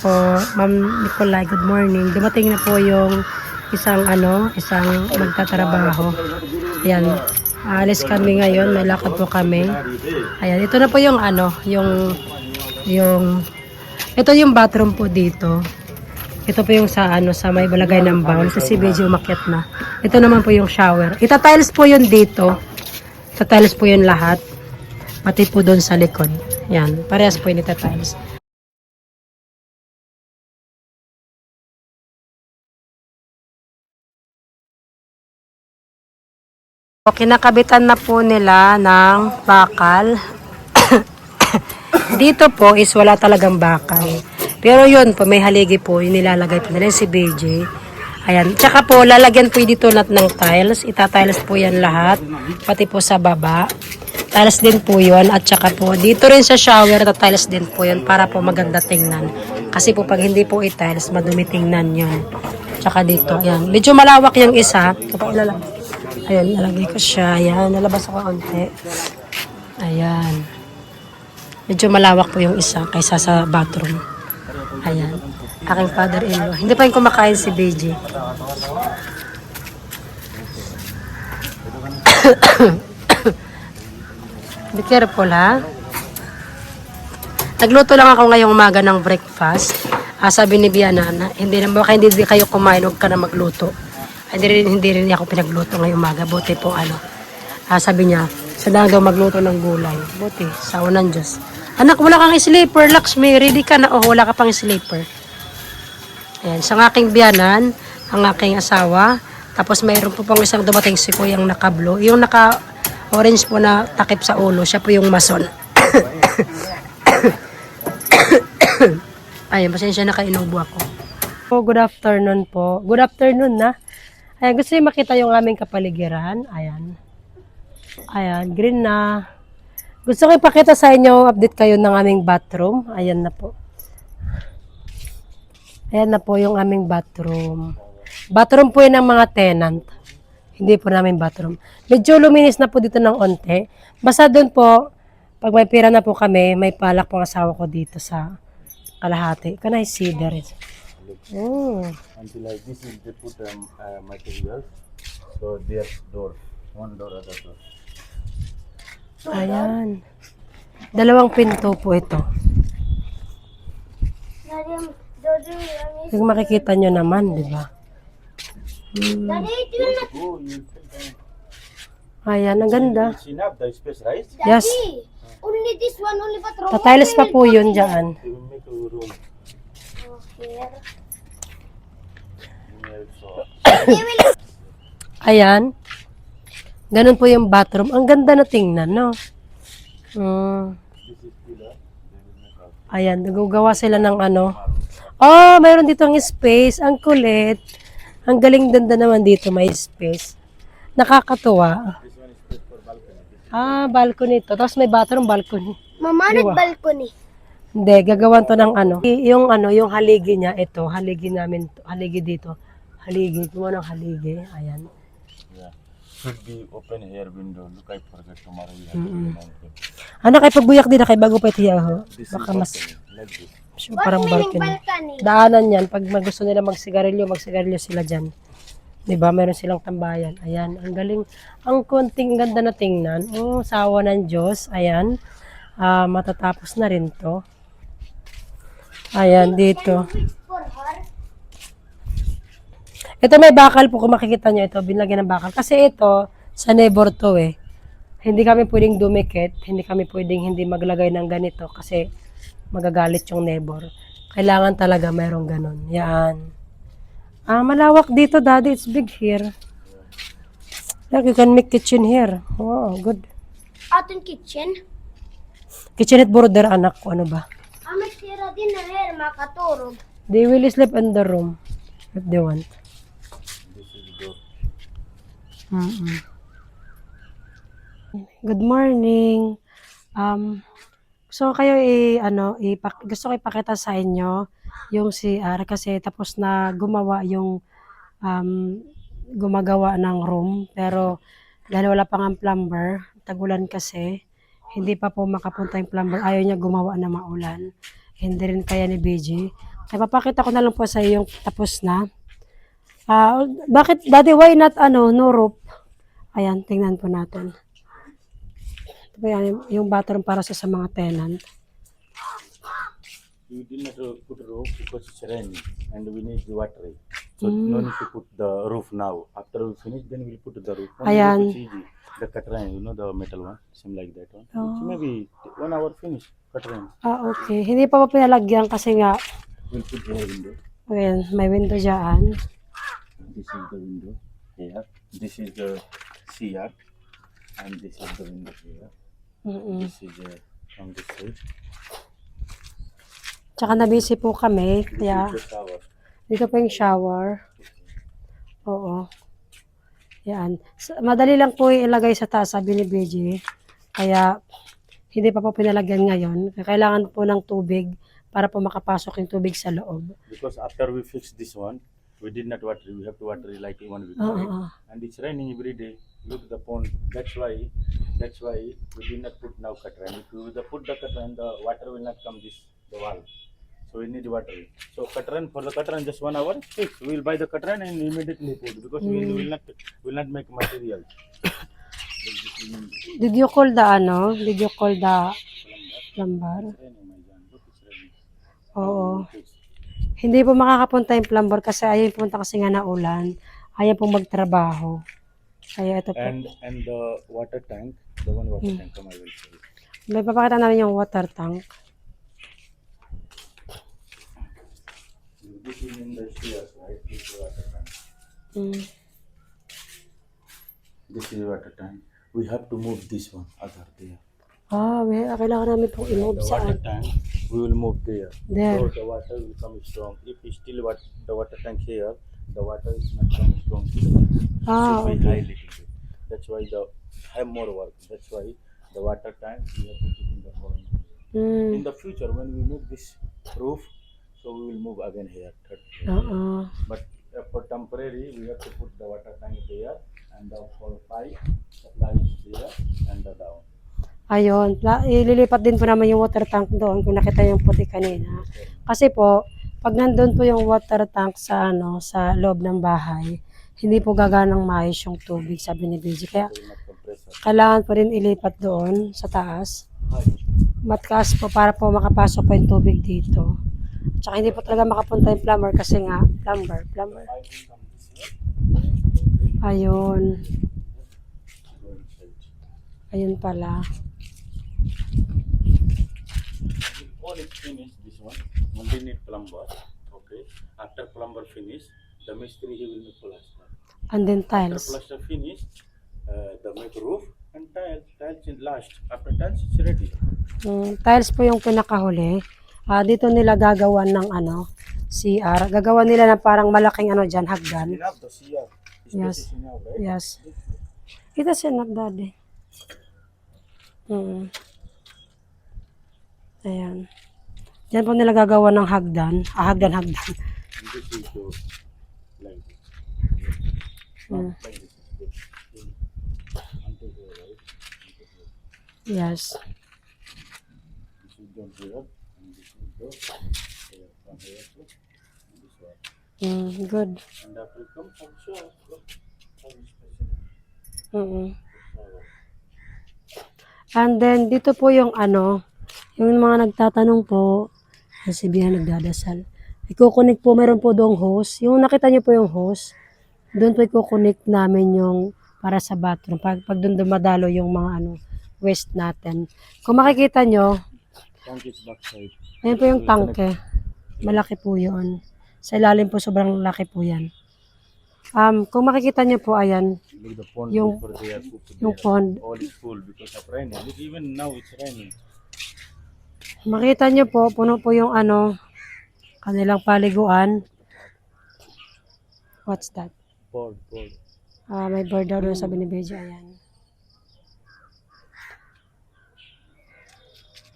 Po, Ma'am Nicolay, good morning. Dumating na po yung isang magtatrabaho. Ayan. Alis kami ngayon, may lakad po kami. Ayan, ito na po yung ito yung bathroom po dito. Ito po yung sa may balagay ng bowl. Kasi si BJ umakyat na. Ito naman po yung shower. Ita-tiles po yun dito. Sa tiles po yun lahat. Pati po doon sa likod. Yan, parehas po yun ita-tiles. So, kinakabitan na po nila ng bakal. Dito po is wala talagang bakal. Pero yun po, may haligi po, yung nilalagay po nila si BJ. Ayan. Tsaka po, lalagyan po dito ng tiles. Ita-tiles po yan lahat. Pati po sa baba. Tiles din po yun. At tsaka po, dito rin sa shower, tiles din po yun para po maganda tingnan. Kasi po, pag hindi po i-tiles, madumi tingnan yun. Tsaka dito, ayan. Medyo malawak yung isa. Kapag ayan, nalagay ko siya. Ayan, nalabas ako konti. Ayan. Medyo malawak po yung isa kaysa sa bathroom. Ayan. Aking father-in-law. Hindi pa yung kumakain si BJ. Be careful, ha? Nagluto lang ako ngayong umaga ng breakfast. Sabi ni Biana, baka hindi kayo kumain, huwag ka na magluto. Hindi rin ako pinagluto ngayong umaga. Buti po sabi niya, sa daw magluto ng gulay. Buti, sa unang Diyos. Anak, wala kang sleeper, Lakshmi. Ready ka na? Oh, wala ka pang sleeper. Ayan, sa aking biyanan, ang aking asawa. Tapos mayroon po pang isang dumating si Kuyang naka-blue. Yung naka-orange po na takip sa ulo, siya po yung mason. Ayan, pasensya na kainubo ako. Good afternoon po. Good afternoon na. Ayan, gusto niyo makita yung aming kapaligiran. Ayan. Ayan, green na. Gusto ko ipakita sa inyo, update kayo ng aming bathroom. Ayan na po. Ayan na po yung aming bathroom. Bathroom po yun ng mga tenant. Hindi po namin bathroom. Medyo luminis na po dito ng onte. Basta doon po, pag may pira na po kami, may palak pong asawa ko dito sa kalahati. Can I see there? Oh. Until like this is they put materials. So there's door. One door, other door. Ayan. Dalawang pinto po ito. Kung makikita nyo naman, di ba? Ayan, ang ganda. Enough the space, right? Yes. Only this one, only bathroom. Tatiles pa po yun dyan. They will make a room. Okay. Ayan. Ganun po yung bathroom. Ang ganda na tingnan, no? Ayan, nagagawa sila ng Oh, mayroon dito ang space. Ang kulit. Ang galing ganda naman dito, may space. Nakakatuwa. Balcony to. Tapos may bathroom, balcony. Mama, balcony. Hindi, gagawan to ng yung haligi niya, ito, haligi namin, haligi dito. Haligi, gumawa ng haligi. Ayan. Yeah. Should be open air window. Look, I forget tomorrow. You have to remind me. Kay pagbuyak din na kay bago pa ito ho. This is Baka mas like this. parang balcony. Daanan yan. Pag gusto nila magsigarilyo sila dyan. Diba? Meron silang tambayan. Ayan. Ang galing. Ang konting ganda na tingnan. Oh, sawa ng Diyos. Ayan. Matatapos na rin to. Ayan, dito. Ito may bakal po, kung makikita nyo ito, binlagyan ng bakal. Kasi ito, sa neighbor to Hindi kami pwedeng dumikit, hindi kami pwedeng hindi maglagay ng ganito kasi magagalit yung neighbor. Kailangan talaga mayroong ganun. Yan. Malawak dito, Daddy. It's big here. Look, you can make kitchen here. Oh, good. Ating kitchen. Kitchenette border, anak ko. Ano ba? Matira din na here, makaturog. They will sleep in the room if they want. This is door. Good morning. So kayo gusto ko ipakita sa inyo yung CR kasi tapos na gumagawa ng room pero dahil wala pang ang plumber, tagulan kasi hindi pa po makapunta yung plumber, ayaw niya gumawa na maulan. Hindi rin kaya ni BG. Ay, papakita ko na lang po sa iyo yung tapos na. Bakit, Daddy, why not, no roof? Ayan, tingnan po natin. Ito po yan, yung bathroom para sa mga tenant. We did not put a roof because it's raining and we need the water. So no need to put the roof now. After we finish, then we'll put the roof. Ayan. It's easy. The katran, the metal one, same like that one. Oh. It's maybe 1 hour finish. Katran. Okay. Hindi pa po pinalagyan kasi nga, We'll put the window. ayan, may window dyan. This is the window here. This is the CR, and this is the window here. Mm-mm. This is from this side. Tsaka nabisi po kami, This kaya is the shower. dito po yung shower. Oo. Yan. Madali lang po ilagay sa taas, sabi ni BJ. Kaya, hindi pa po pinalagyan ngayon. Kailangan po ng tubig para po makapasok yung tubig sa loob. Because after we fix this one, we did not water. We have to water it like 1 week. Oo. Right? And it's raining every day. Look the pond. That's why we did not put now katran. If we put the katran, the water will not come the wall. So we need water. So katran, for the katran just 1 hour fix. We will buy the katran and immediately put because we will not make material. Did you call the Did you call the plumber? It's raining, my John. Look, it's raining. Oo. Fix. Hindi po makakapunta yung plumber kasi ayaw pumunta kasi nga na ulan. Ayaw pong magtrabaho. Kaya ito po. And the water tank, the one water tank, come I will show you. May papakita namin yung water tank. This is in the stairs, right? This is water tank. Mm. This is water tank. We have to move this one other there. Kailangan namin pong i-move The saan. water tank we will move there. There. So the water will come strong. If we still the water tank here, the water is not coming strong. Should be high Okay. little bit. That's why the have more work. That's why the water tank we have to put in the corner. In Mm. the future, when we move this roof, so we will move again here. Third floor. Oo. But for temporary, we have to put the water tank there and the for pipe supply is there and the down. Ayun. Ililipat din po naman yung water tank doon kung nakita yung puti kanina. Kasi po, pag nandun po yung water tank sa sa loob ng bahay, hindi po gaganang maayos yung tubig, sabi ni BJ. Kaya So we not compressor. kailangan po rin ilipat doon sa taas. High. Mataas po para po makapasok po yung tubig dito. Tsaka hindi po talaga makapunta yung plumber kasi nga, plumber. Pipe will come this way. Ayun. Go inside. Ayun pala. All is finished, this one. Only need plumber. Okay. After plumber finish, the mystery he will make plaster. And then After tiles. plaster finished, the make roof and tiles. Tiles is last. After tiles, it's ready. Tiles po yung pinakahuli. Dito nila gagawan ng CR. Gagawan nila ng parang malaking dyan, hagdan. Enough the CR. Yes. Space is enough, right? Yes. Kita siya nagdade. Ayan. Diyan po nila gagawa ng hagdan. Hagdan. And this is the like this. Not like this. This. Until here, right? Until here. Yes. This is the here and this is the here from here to this one. Good. And after it comes from sure. Look. How is special. And then, dito po yung yung mga nagtatanong po, si Bia nagdadasal. Iko-connect po, meron po doong hose. Yung nakita niyo po yung hose, doon po iko-connect namin yung para sa bathroom. Pag doon dumadalo yung mga waste natin. Kung makikita nyo, Tank is backside. ayan po yung tangke. Malaki po yun. Sa ilalim po, sobrang laki po yan. Kung makikita nyo po, ayan, Look the pond Yung- before they are cooked yung there. pond. All is full because of raining. Look, even now it's raining. Makita nyo po, puno po yung kanilang paliguan. What's that? Pond. May bird daw doon, sabi ni Beja. Ayan.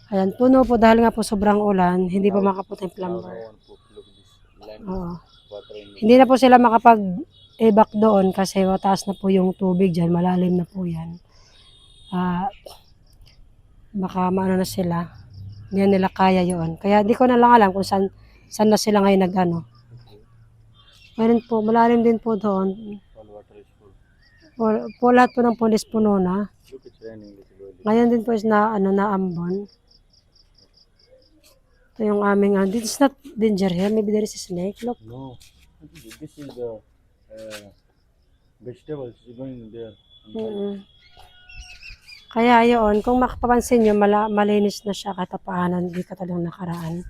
Ayan, puno po dahil nga po sobrang ulan, hindi pa makapunta yung Now no plumber. one cook. Look this land Oo. water in Hindi na po sila makapag-evac doon kasi mataas na po yung tubig dyan, malalim na po yan. Baka maano na sila, hindi na nila kaya yun. Kaya di ko na lang alam kung saan Saan na sila ngayon nag-ano. Meron po, malalim din po doon. All water is full. Po lahat po ng pulis puno na. Look, it's raining little early. Ngayon din po is na, naambon. Ito yung aming, this is not danger here. Maybe there is a snake. Look. No, this is the vegetables going there. Mm-mm. Kaya yun, kung makapapansin nyo, malinis na siya katapaanan, hindi katulong nakaraan.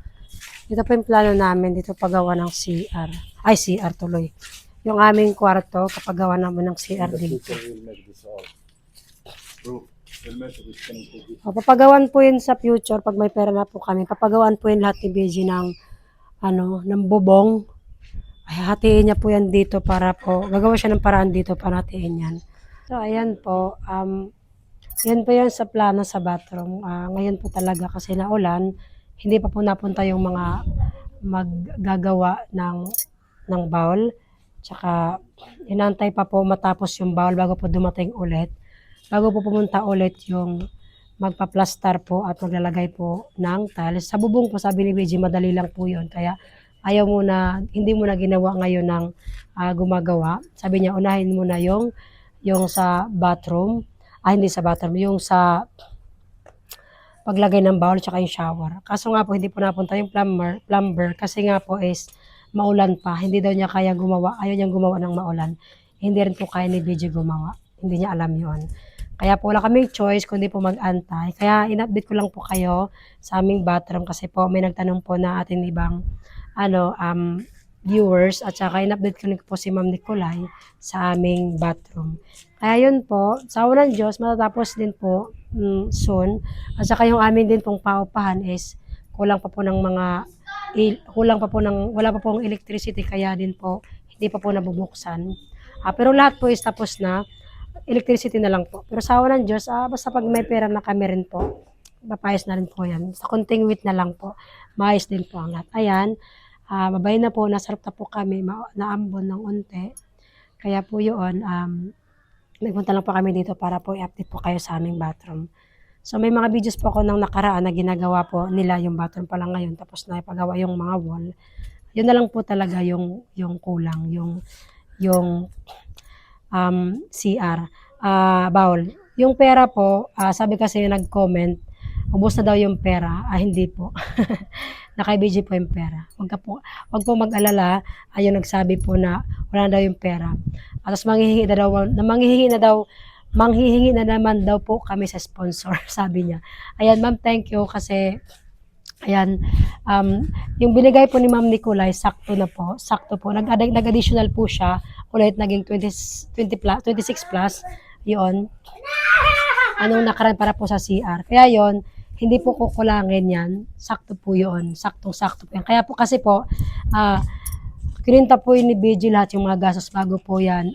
Ito po yung plano namin, dito paggawa ng CR. Ay, CR tuloy. Yung aming kwarto, kapagawa namin ng CR The dito. future will make this all. Bro, we'll make it connected. O, papagawan po yun sa future, pag may pera na po kami, papagawan po yun lahat ni BG ng, ng bubong. Ay, hatiin niya po yan dito para po, gagawa siya ng paraan dito para hatiin yan. So, ayan po, yan po yan sa plano sa bathroom. Ngayon po talaga kasi naulan, hindi pa po napunta yung mga maggagawa ng bowl. Tsaka, inantay pa po matapos yung bowl bago po dumating ulit. Bago po pumunta ulit yung magpa-plaster po at maglalagay po ng tiles. Sa bubong po, sabi ni BG, madali lang po yun. Kaya, hindi mo na ginawa ngayon ng gumagawa. Sabi niya, unahin mo na yung sa bathroom. Hindi sa bathroom, yung sa paglagay ng bowl tsaka yung shower. Kaso nga po, hindi po napunta yung plumber kasi nga po is maulan pa. Hindi daw niya kaya gumawa. Ayaw niyang gumawa ng maulan. Hindi rin po kaya ni BG gumawa. Hindi niya alam yon. Kaya po wala kaming choice kundi po mag-antay. Kaya in-update ko lang po kayo sa aming bathroom kasi po may nagtanong po na ating ibang viewers at saka in-update ko rin po si Ma'am Nicolay sa aming bathroom. Kaya yun po, sa unang Diyos, matatapos din po soon. At saka yung amin din pong paupahan is wala pa pong electricity kaya din po hindi pa po nabubuksan. Pero lahat po is tapos na, electricity na lang po. Pero sa unang Diyos, basta pag may pera na kami rin po, papayos na rin po yan. Sa konting wait na lang po, maayos din po ang lahat. Ayan, mabay na po, nasarap na po kami, naambon ng unti. Kaya po yun, nagpunta lang po kami dito para po i-update po kayo sa aming bathroom. So may mga videos po ako nang nakaraan na ginagawa po nila yung bathroom pa lang ngayon, tapos na ipagawa yung mga wall. Yun na lang po talaga yung kulang, yung CR, bowl. Yung pera po, sabi kasi yung nag-comment, ubos na daw yung pera. Hindi po. Naka-BG po yung pera. Wag po mag-alala. Ayun nagsabi po na wala na daw yung pera. Tapos manghihingi na naman daw po kami sa sponsor, sabi niya. Ayan, ma'am, thank you kasi ayan, yung binigay po ni Ma'am Nicolay, sakto na po. Sakto po. Nag-additional po siya. Ulit, naging 26 plus. Yun. Anong nakaraan para po sa CR. Kaya yon hindi po kukulangin yan. Sakto po yun. Saktong-sakto po yan. Kaya po kasi po, kininta po yun ni BG lahat yung mga gastos bago po yun,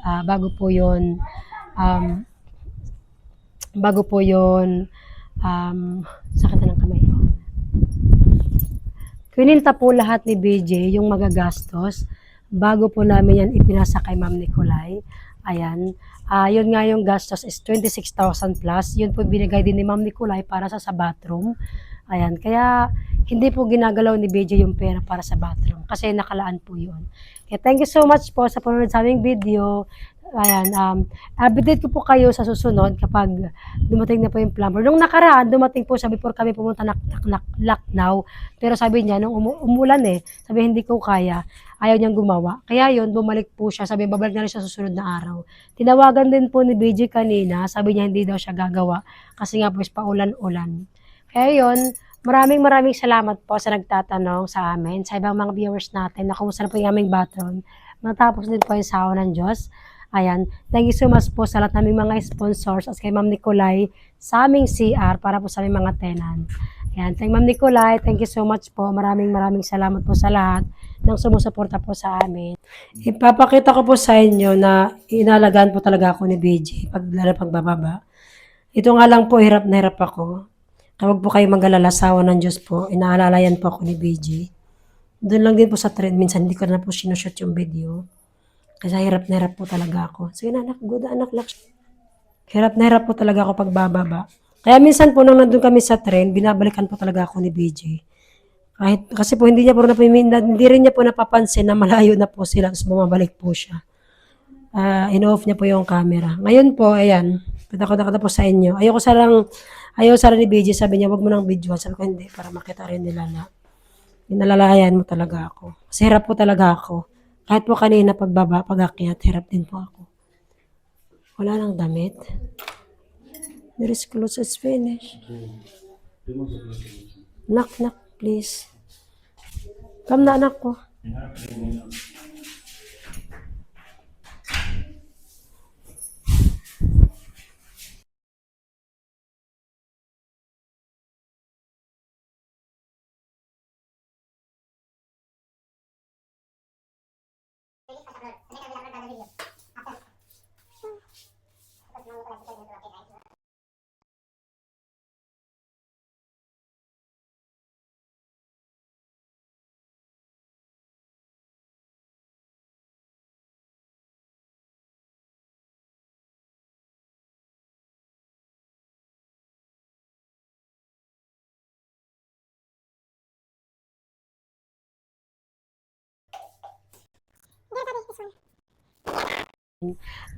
sakit na ng kamay ko. Kininta po lahat ni BJ yung magagastos bago po namin yan ipinasa kay Ma'am Nicolay. Ayan. Yun nga yung gastos is 26,000 plus. Yun po binigay din ni Ma'am Nicolay para sa bathroom. Ayan. Kaya hindi po ginagalaw ni BJ yung pera para sa bathroom kasi nakalaan po yun. Kaya thank you so much po sa panonood sa aming video. Ayan, update ko po kayo sa susunod kapag dumating na po yung plumber. Nung nakaraan, dumating po siya before kami pumunta Lucknow. Pero sabi niya, nung umulan sabi hindi ko kaya, ayaw niyang gumawa. Kaya yun, bumalik po siya. Sabi, babalik na rin siya susunod na araw. Tinawagan din po ni BJ kanina, sabi niya hindi daw siya gagawa kasi nga po is paulan-ulan. Kaya yun, maraming salamat po sa nagtatanong sa amin, sa ibang mga viewers natin na kumusta na po yung aming bathroom. Matapos din po yung sao ng Diyos. Ayan, thank you so much po sa lahat naming mga sponsors at kay Ma'am Nicolay sa aming CR para po sa aming mga tenant. Ayan, thank Ma'am Nicolay, thank you so much po. Maraming salamat po sa lahat ng sumusuporta po sa amin. Ipapakita ko po sa inyo na inalagaan po talaga ako ni BJ pagbababa. Ito nga lang po, hirap na hirap ako. Huwag po kayo mag-alala, sawa ng Diyos po. Inaalalayan po ako ni BJ. Doon lang din po sa trend, minsan hindi ko na po sinushoot yung video. Kasi hirap na hirap po talaga ako. Sige na anak, good anak lang. Hirap na hirap po talaga ako pagbababa. Kaya minsan po nung nandun kami sa train, binabalikan po talaga ako ni BJ. Kahit, kasi po hindi niya po hindi rin niya po napapansin na malayo na po sila, tapos bumabalik po siya. In-off niya po yung camera. Ngayon po, ayan, patakot-takot po sa inyo. Ayaw sana ni BJ, sabi niya, wag mo nang video. Sabi ko, hindi, para makita rin nila na nalalayan mo talaga ako. Kasi hirap po talaga ako. Kahit po kanina pag-akyat, hirap din po ako. Wala nang damit. There is clothes is finished. Knock, knock, please. Come na, anak ko.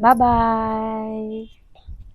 Bye-bye.